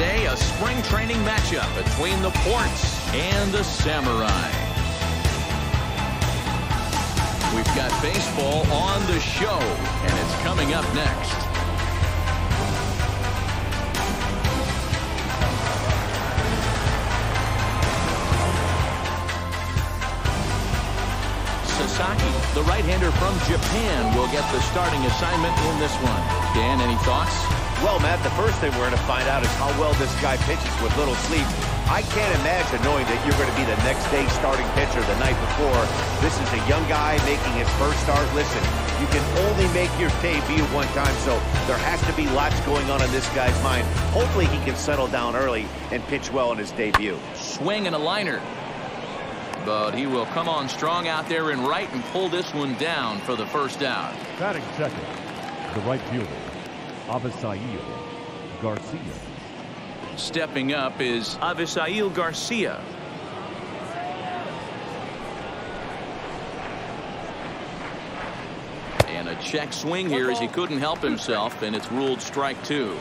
Today, a spring training matchup between the Ports and the Samurai. We've got baseball on the show, and it's coming up next. Sasaki, the right-hander from Japan, will get the starting assignment in this one. Dan, any thoughts? Well, Matt, the first thing we're going to find out is how well this guy pitches with little sleep. I can't imagine knowing that you're going to be the next day starting pitcher the night before. This is a young guy making his first start. Listen, you can only make your debut one time, so there has to be lots going on in this guy's mind. Hopefully he can settle down early and pitch well in his debut. Swing and a liner. But he will come on strong out there in right and pull this one down for the first out. Batting second, the right fielder, Avisail Garcia. Stepping up is Avisail Garcia. And a check swing here as he couldn't help himself, and it's ruled strike two.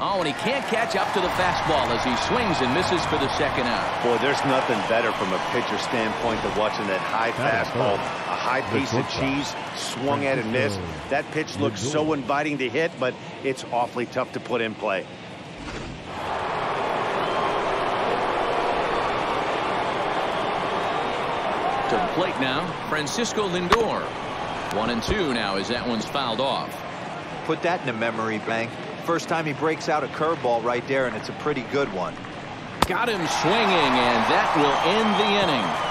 Oh, and he can't catch up to the fastball as he swings and misses for the second out. Boy, there's nothing better from a pitcher standpoint than watching that high fastball. A high piece of cheese swung at and missed. That pitch looks so inviting to hit, but it's awfully tough to put in play. To the plate now, Francisco Lindor. 1-2 now as that one's fouled off. Put that in a memory bank. First time he breaks out a curveball right there, and it's a pretty good one. Got him swinging, and that will end the inning.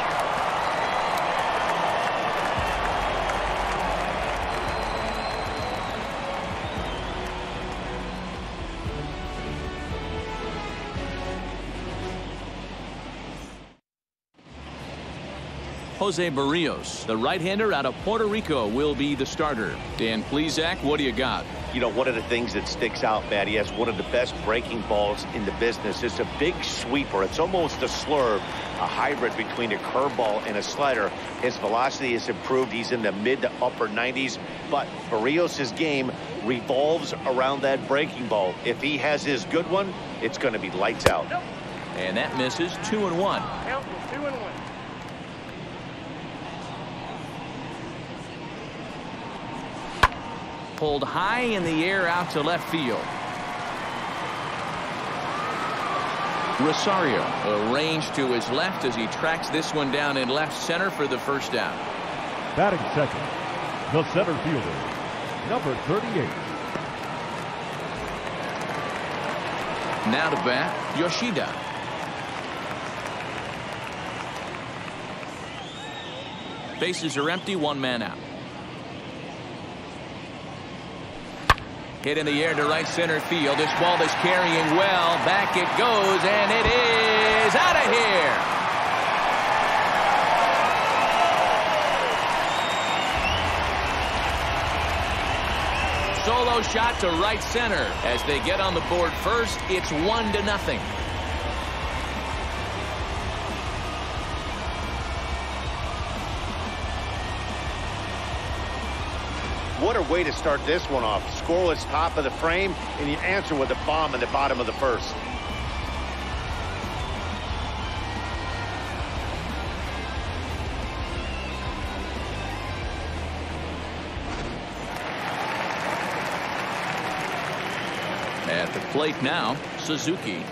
Jose Barrios, the right-hander out of Puerto Rico, will be the starter. Dan Plesac, what do you got? You know, one of the things that sticks out, Matt, he has one of the best breaking balls in the business. It's a big sweeper. It's almost a slurve, a hybrid between a curveball and a slider. His velocity has improved. He's in the mid to upper 90s, but Barrios' game revolves around that breaking ball. If he has his good one, it's going to be lights out. And that misses. 2-1. 2-1. Pulled high in the air out to left field. Rosario arranged to his left as he tracks this one down in left center for the first down. Batting second, the center fielder, number 38. Now to bat, Yoshida. Bases are empty, one man out. Hit in the air to right center field. This ball is carrying well. Back it goes, and it is out of here. Solo shot to right center. As they get on the board first, it's 1-0. What a way to start this one off. Scoreless top of the frame, and you answer with a bomb in the bottom of the first. At the plate now, Suzuki.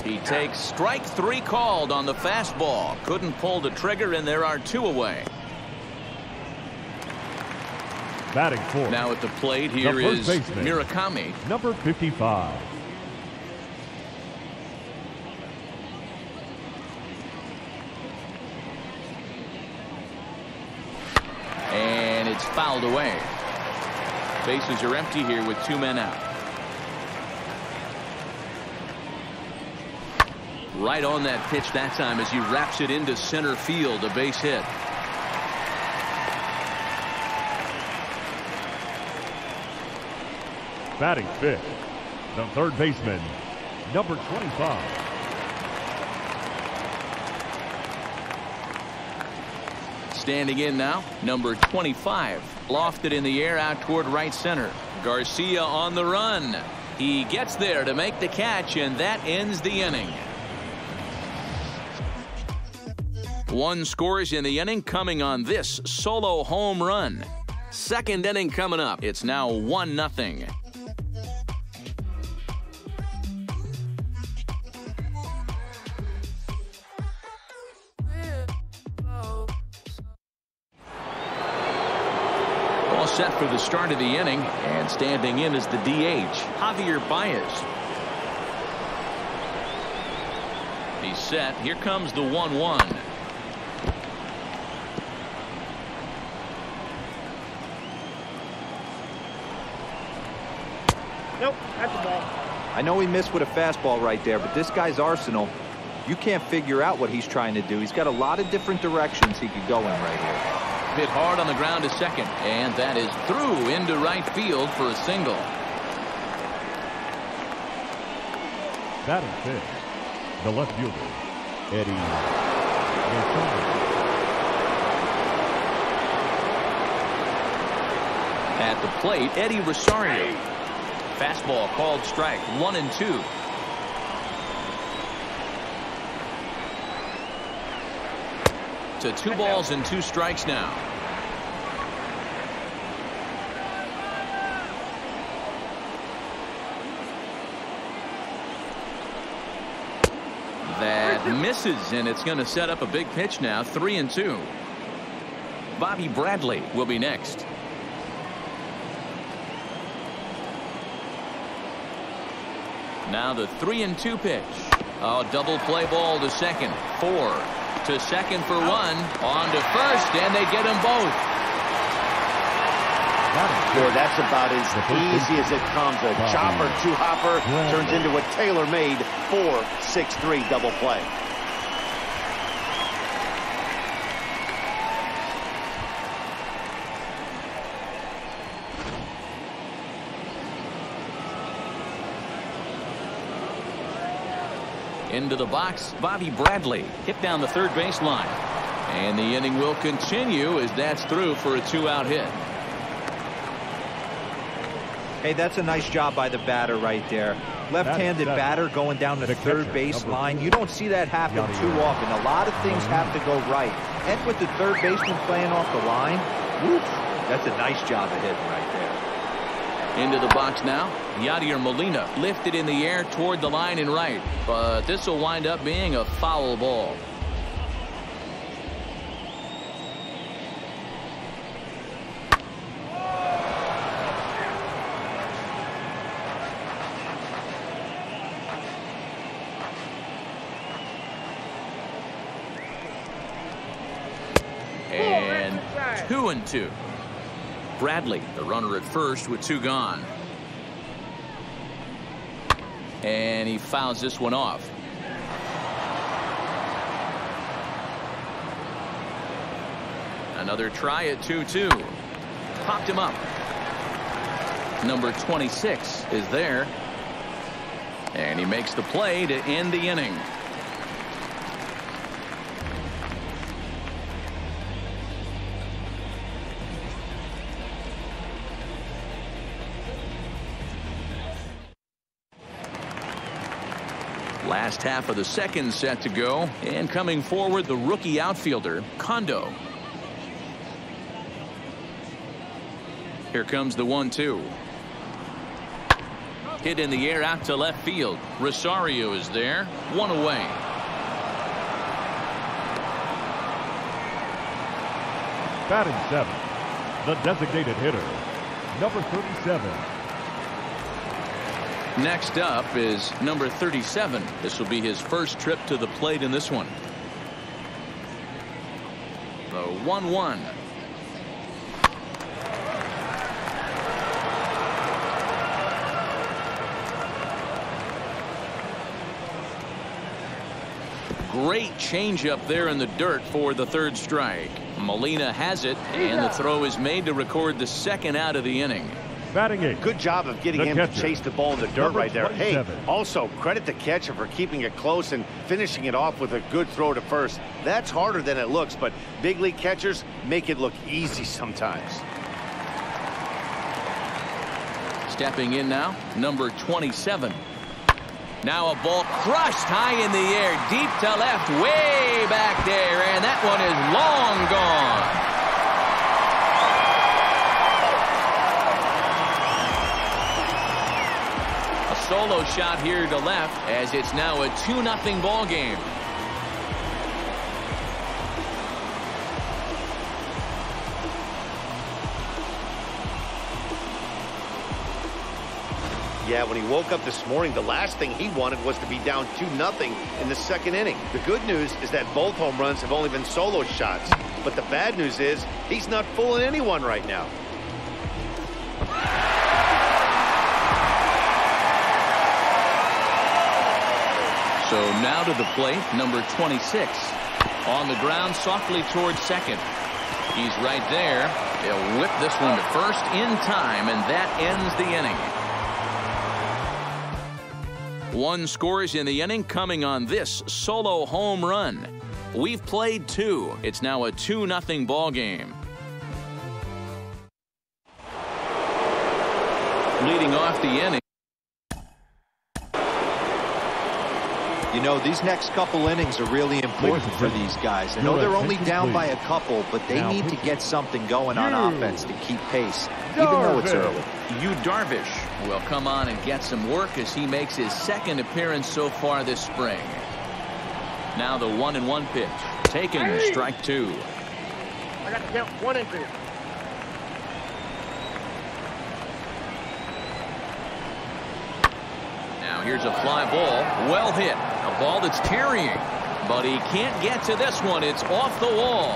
He takes strike three called on the fastball. Couldn't pull the trigger, and there are two away. Batting fourth. Now at the plate, here is baseman, Murakami. number 55. And it's fouled away. Bases are empty here with two men out. Right on that pitch that time as he wraps it into center field, a base hit. Batting fifth, the third baseman, number 25. Standing in now, number 25. Lofted in the air out toward right center. Garcia on the run. He gets there to make the catch, and that ends the inning. One scores in the inning coming on this solo home run. Second inning coming up. It's now 1-0. All set for the start of the inning, and standing in is the DH, Javier Baez. He's set. Here comes the 1-1. Nope, that's the ball. I know he missed with a fastball right there, but this guy's arsenal, you can't figure out what he's trying to do. He's got a lot of different directions he could go in right here. Hit hard on the ground to second, and that is through into right field for a single. Batting fifth, the left fielder, Eddie Rosario. At the plate, Eddie Rosario. Fastball called strike, 1-2. To 2 balls and 2 strikes now. That misses, and it's going to set up a big pitch now, 3-2. Bobby Bradley will be next. Now the 3-2 pitch. Oh, double play ball to second. 4 to second for 1. On to first, and they get them both. Boy, that's about as easy as it comes. A chopper, 2-hopper turns into a tailor-made 4-6-3 double play. Into the box, Bobby Bradley hit down the third base line. And the inning will continue as that's through for a 2-out hit. Hey, that's a nice job by the batter right there. Left-handed batter going down the third base line. You don't see that happen too often. A lot of things have to go right. And with the third baseman playing off the line, whoop, that's a nice job of hitting right there. Into the box now. Yadier Molina lifted in the air toward the line and right. But this will wind up being a foul ball. And 2-2. Bradley, the runner at first with 2 gone. And he fouls this one off. Another try at 2-2. Popped him up. Number 26 is there. And he makes the play to end the inning. Last half of the second set to go, and coming forward the rookie outfielder Kondo. Here comes the 1-2. Hit in the air out to left field. Rosario is there, 1 away. Batting seventh, the designated hitter, number 37. Next up is number 37. This will be his first trip to the plate in this one. The 1-1. Great changeup there in the dirt for the third strike. Molina has it, and the throw is made to record the second out of the inning. Batting 8. Good job of getting him to chase the ball in the dirt right there. Hey, also credit the catcher for keeping it close and finishing it off with a good throw to first. That's harder than it looks, but big league catchers make it look easy sometimes. Stepping in now, number 27. Now a ball crushed high in the air, deep to left, way back there, and that one is long gone. Solo shot here to left as it's now a 2-0 ball game. Yeah, when he woke up this morning, the last thing he wanted was to be down 2-0 in the second inning. The good news is that both home runs have only been solo shots. But the bad news is he's not fooling anyone right now. So now to the plate, number 26. On the ground, softly towards second. He's right there. They'll whip this one to first in time, and that ends the inning. One scores in the inning coming on this solo home run. We've played 2. It's now a 2-0 ball game. Leading off the inning. You know, these next couple innings are really important for these guys. I know they're only down by a couple, but they need to get something going on offense to keep pace, even though it's early. Yu Darvish will come on and get some work as he makes his second appearance so far this spring. Now the 1-1 pitch. Taken, strike 2. I got to count 1 and 2. Now here's a fly ball, well hit. A ball that's carrying, but he can't get to this one. It's off the wall.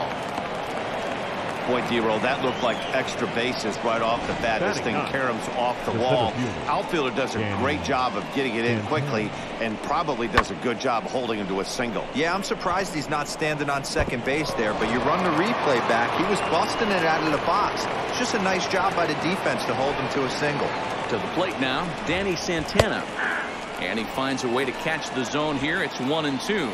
Boy, D-Roll, that looked like extra bases right off the bat. This thing caroms off the wall. Outfielder does a great job of getting it in quickly and probably does a good job holding him to a single. Yeah, I'm surprised he's not standing on second base there, but you run the replay back. He was busting it out of the box. It's just a nice job by the defense to hold him to a single. To the plate now, Danny Santana. And he finds a way to catch the zone here. It's 1-2.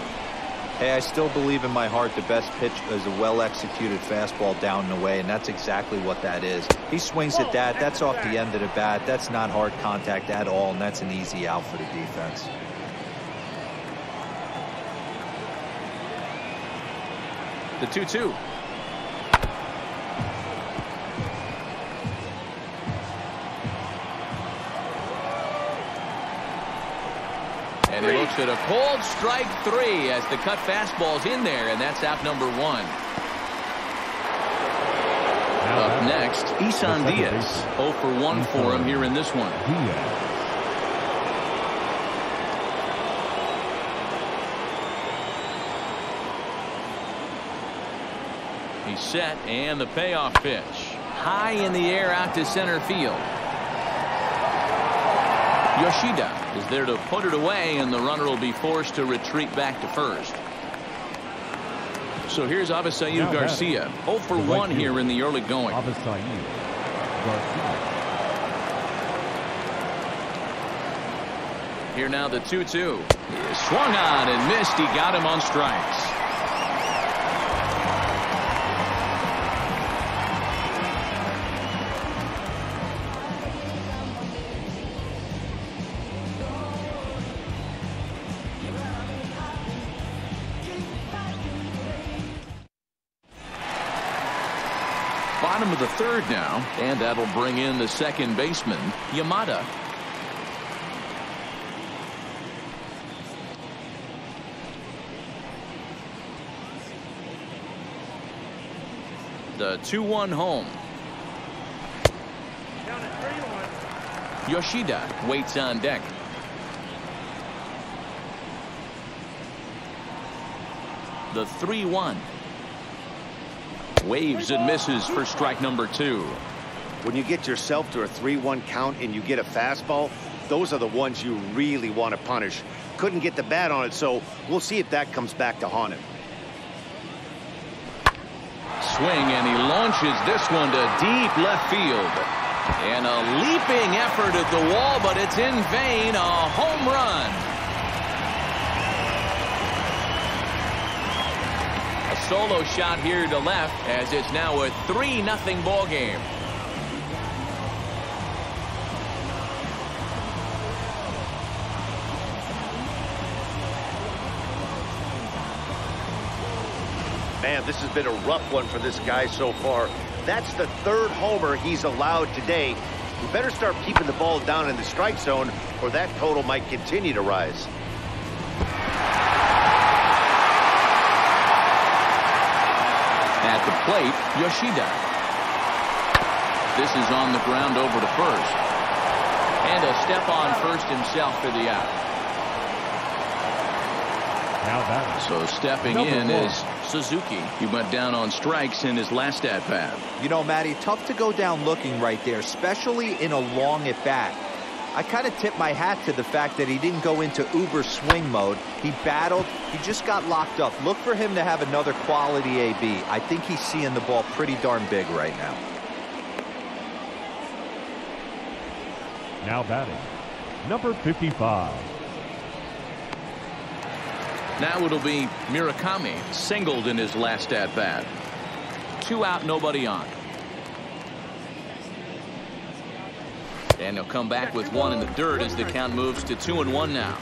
Hey, I still believe in my heart the best pitch is a well-executed fastball down and away, and that's exactly what that is. He swings at that. That's off the end of the bat. That's not hard contact at all, and that's an easy out for the defense. The 2-2. And he looks at a cold strike 3 as the cut fastball's in there, and that's out number 1. Up next, Isan Diaz. 0 for 1 for him here in this one. He's set, and the payoff pitch. High in the air out to center field. Yoshida is there to put it away, and the runner will be forced to retreat back to first. So here's Avisail Garcia. 0 for 1 here in the early going. Here now the 2-2. He swung on and missed. He got him on strikes. Bottom of the third now, and that'll bring in the second baseman, Yamada. The 2-1 home. Yoshida waits on deck. The 3-1. Waves and misses for strike number 2. When you get yourself to a 3-1 count and you get a fastball, those are the ones you really want to punish. Couldn't get the bat on it, so we'll see if that comes back to haunt him. Swing, and he launches this one to deep left field. And a leaping effort at the wall, but it's in vain. A home run. A solo shot here to left as it's now a 3-0 ball game. Man, this has been a rough one for this guy so far. That's the 3rd homer he's allowed today. We better start keeping the ball down in the strike zone, or that total might continue to rise. At the plate, Yoshida. This is on the ground over to first. And a step on first himself for the out. Now batting. So stepping in is Suzuki. He went down on strikes in his last at-bat. You know, Matty, tough to go down looking right there, especially in a long at-bat. I kind of tip my hat to the fact that he didn't go into uber swing mode. He battled. He just got locked up. Look for him to have another quality AB. I think he's seeing the ball pretty darn big right now. Now batting, number 55. Now it'll be Murakami, singled in his last at-bat. 2 out, nobody on. And he'll come back with 1 in the dirt as the count moves to 2-1 now.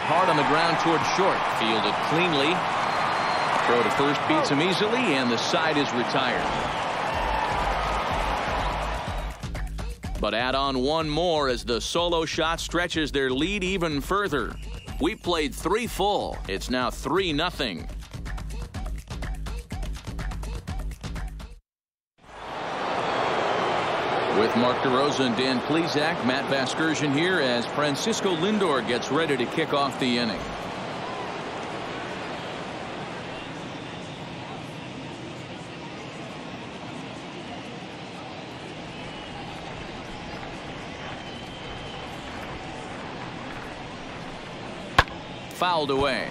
Hard on the ground toward short. Fielded cleanly. Throw to first beats him easily, and the side is retired. But add on 1 more as the solo shot stretches their lead even further. We played 3 full. It's now 3-0. With Mark DeRosa and Dan Plesac, Matt Vasgersian here as Francisco Lindor gets ready to kick off the inning. Fouled away.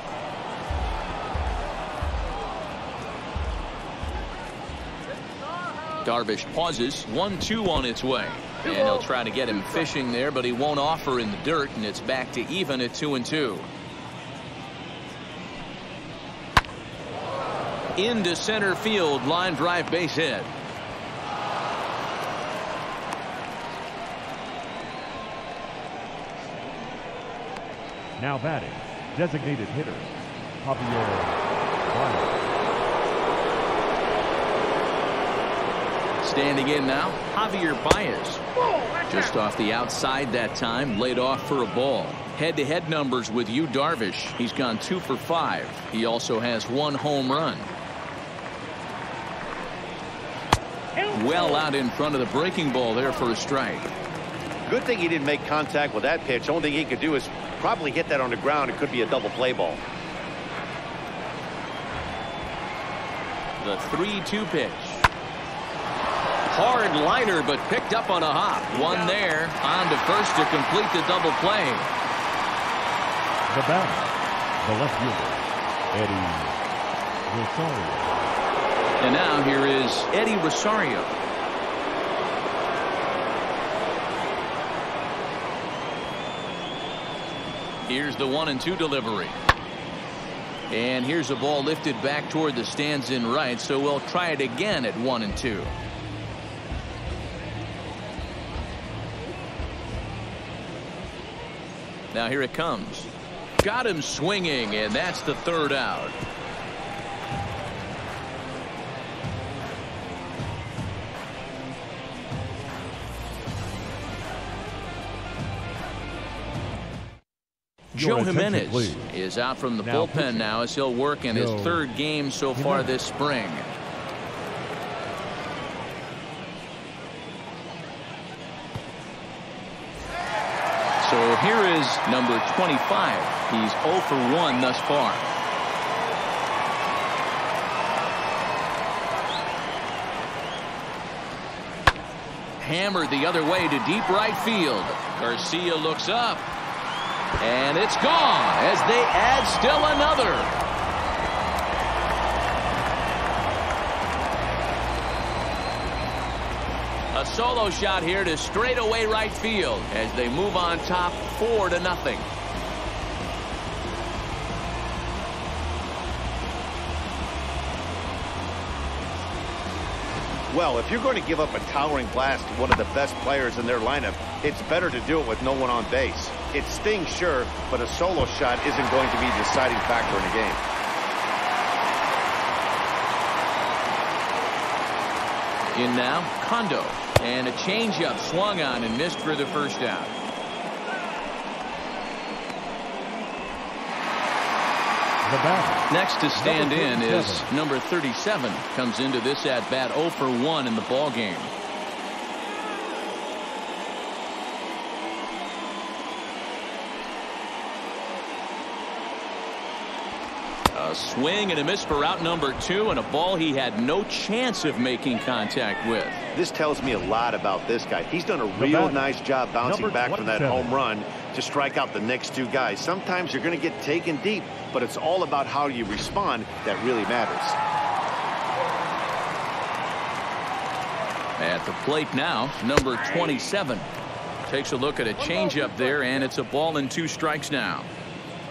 Darvish pauses. 1-2 on its way. And he'll try to get him fishing there, but he won't offer in the dirt, and it's back to even at 2-2. Into center field. Line drive base hit. Now batting, designated hitter, Javier. Standing in now, Javier Baez. Just off the outside that time, laid off for a ball. Head-to-head numbers with Yu Darvish. He's gone 2 for 5. He also has 1 home run. Well out in front of the breaking ball there for a strike. Good thing he didn't make contact with that pitch. Only thing he could do is probably hit that on the ground. It could be a double play ball. The 3-2 pitch. Hard liner, but picked up on a hop. 1 there. On to first to complete the double play. The batter, the left fielder, Eddie Rosario. And now here is Eddie Rosario. Here's the 1-2 delivery. And here's a ball lifted back toward the stands in right, so we'll try it again at 1-2. Now here it comes. Got him swinging, and that's the 3rd out. Joe Jimenez is out from the bullpen now as he'll work in his 3rd game so far this spring. So here is number 25. He's 0 for 1 thus far. Hammered the other way to deep right field. Garcia looks up. And it's gone as they add still another. A solo shot here to straightaway right field as they move on top 4-0. Well, if you're going to give up a towering blast to one of the best players in their lineup, it's better to do it with no one on base. It stings, sure, but a solo shot isn't going to be the deciding factor in the game. In now, Kondo. And a changeup swung on and missed for the first out. Next to stand in is number 37. Comes into this at bat 0 for 1 in the ball game. A swing and a miss for out number 2, and a ball he had no chance of making contact with. This tells me a lot about this guy. He's done a real nice job bouncing back from that home run to strike out the next 2 guys. Sometimes you're going to get taken deep, but it's all about how you respond that really matters. At the plate now, number 27. Takes a look at a changeup there, and it's a ball and 2 strikes now.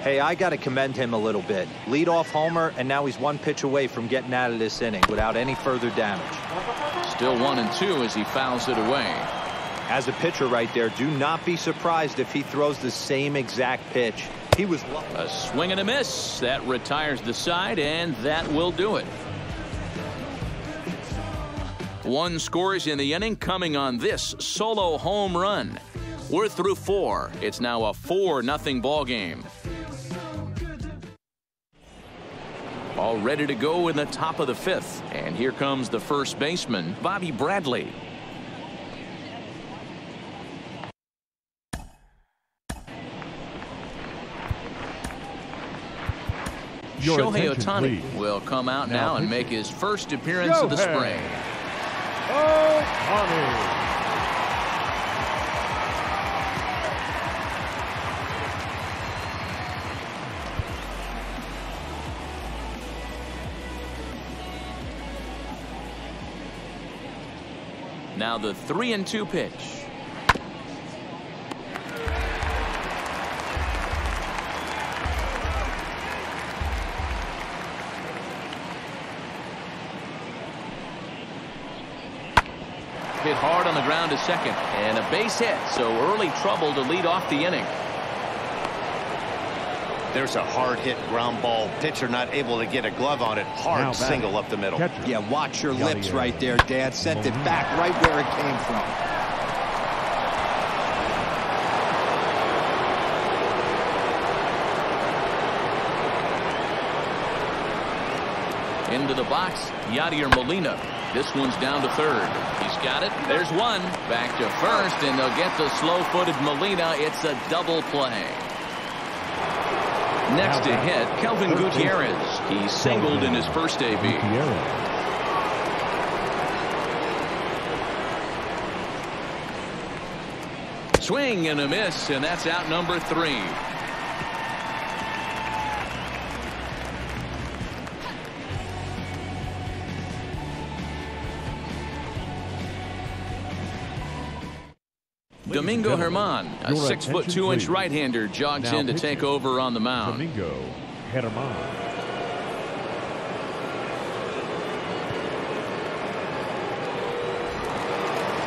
Hey, I got to commend him a little bit. Leadoff homer, and now he's 1 pitch away from getting out of this inning without any further damage. Still 1-2 as he fouls it away. As a pitcher right there, do not be surprised if he throws the same exact pitch. He was a swing and a miss. That retires the side, and that will do it. 1 scores in the inning coming on this solo home run. We're through 4. It's now a 4-0 ball game. All ready to go in the top of the 5th. And here comes the first baseman, Bobby Bradley. Shohei Ohtani will come out now and make his first appearance of the spring. Ohtani. Now the 3-2 pitch. Hit hard on the ground to second, and a base hit, so early trouble to lead off the inning. There's a hard hit ground ball. Pitcher not able to get a glove on it. Hard single up the middle. Yeah, watch your lips right there, Dad. Sent it back right where it came from. Into the box, Yadier Molina. This one's down to third. He's got it. There's one. Back to first, and they'll get the slow-footed Molina. It's a double play. Next to hit, Kelvin Gutierrez. He singled in his first AB. Swing and a miss, and that's out number 3. Domingo Germán, a 6'2" right-hander, jogs in to take over on the mound. Domingo Germán.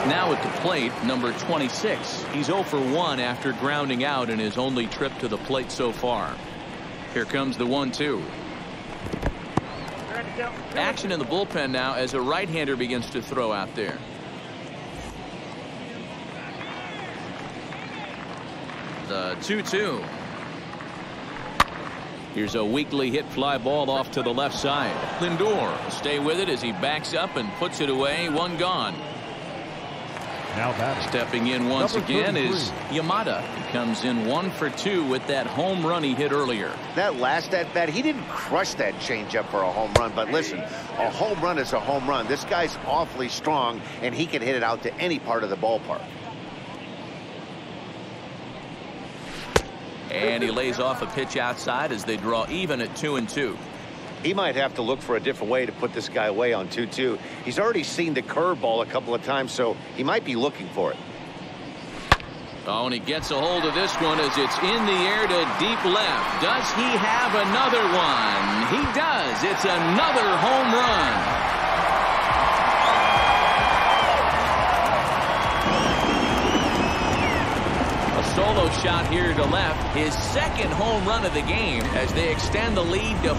Now at the plate, number 26. He's 0 for 1 after grounding out in his only trip to the plate so far. Here comes the 1-2. Action in the bullpen now as a right-hander begins to throw out there. The 2-2. Here's a weakly hit fly ball off to the left side. Lindor will stay with it as he backs up and puts it away. 1 gone. Now batting. Stepping in once again is Yamada. He comes in 1 for 2 with that home run he hit earlier. That last at bat, he didn't crush that changeup for a home run, but listen, a home run is a home run. This guy's awfully strong, and he can hit it out to any part of the ballpark. And he lays off a pitch outside as they draw even at 2-2. he might have to look for a different way to put this guy away on 2-2. He's already seen the curveball a couple of times, so he might be looking for it. Oh, and he gets a hold of this one as it's in the air to deep left. Does he have another one? He does. It's another home run. Solo shot here to left, his second home run of the game as they extend the lead to 5-0.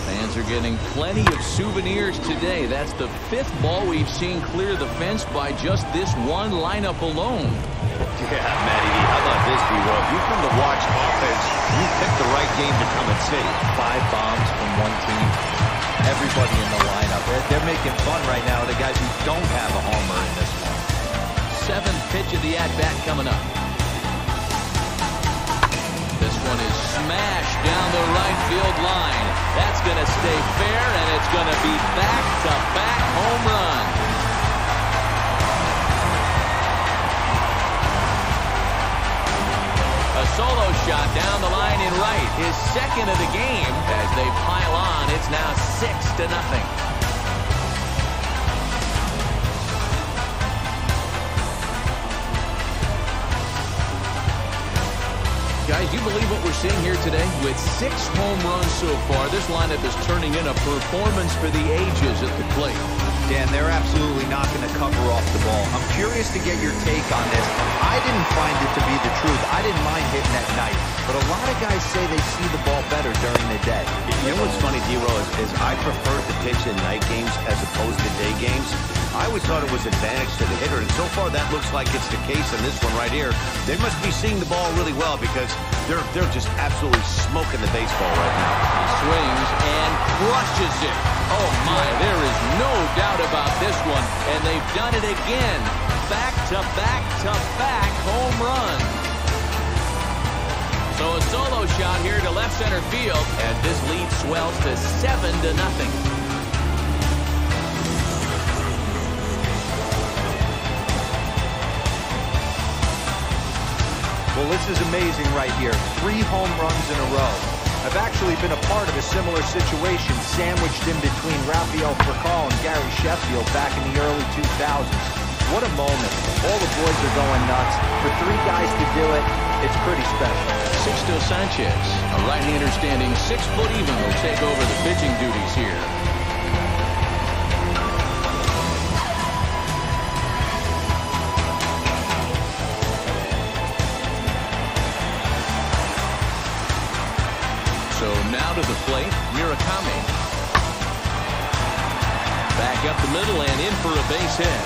Fans are getting plenty of souvenirs today. That's the 5th ball we've seen clear the fence by just this one lineup alone. Yeah, Matty, how about this, B-Roll? If you come to watch offense, you pick the right game to come and see. 5 bombs from one team. Everybody in the lineup. They're making fun right now of the guys who don't have a homer in this one. 7th pitch of the at-bat coming up. This one is smashed down the right field line. That's going to stay fair, and it's going to be back-to-back home run. A solo shot down the line in right, his second of the game. As they pile on, it's now 6-0. Guys, do you believe what we're seeing here today? With 6 home runs so far, this lineup is turning in a performance for the ages at the plate. Dan, they're absolutely not going to cover off the ball. I'm curious to get your take on this. I didn't find it to be the truth. I didn't mind hitting at night. But a lot of guys say they see the ball better during the day. You know what's funny, D-Roll, is I prefer to pitch in night games as opposed to day games. I always thought it was advantage to the hitter, and so far that looks like it's the case in this one right here. They must be seeing the ball really well because they're just absolutely smoking the baseball right now. He swings and crushes it. Oh my, there is no doubt about this one, and they've done it again. Back-to-back-to-back home run. So a solo shot here to left center field, and this lead swells to 7-0. Well, this is amazing right here. 3 home runs in a row. I've actually been a part of a similar situation, sandwiched in between Rafael Furcal and Gary Sheffield back in the early 2000s. What a moment. All the boys are going nuts. For 3 guys to do it, it's pretty special. Sixto Sanchez, a right-hander standing 6 foot even, will take over the pitching duties here. So now to the plate, Murakami. Back up the middle and in for a base hit.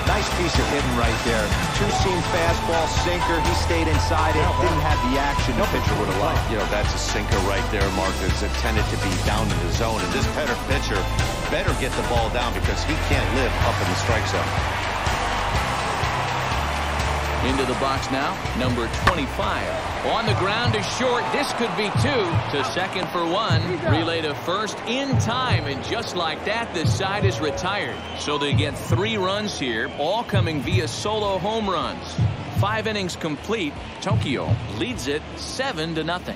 Nice piece of hitting right there. 2-seam fastball, sinker. He stayed inside it. Didn't have the action no pitcher would have liked. You know, that's a sinker right there, Mark. It's intended to be down in the zone. And this pitcher better get the ball down because he can't live up in the strike zone. Into the box now, number 25. On the ground to short. This could be 2. To second for 1. Relay to first in time. And just like that, this side is retired. So they get 3 runs here, all coming via solo home runs. 5 innings complete. Tokyo leads it 7-0.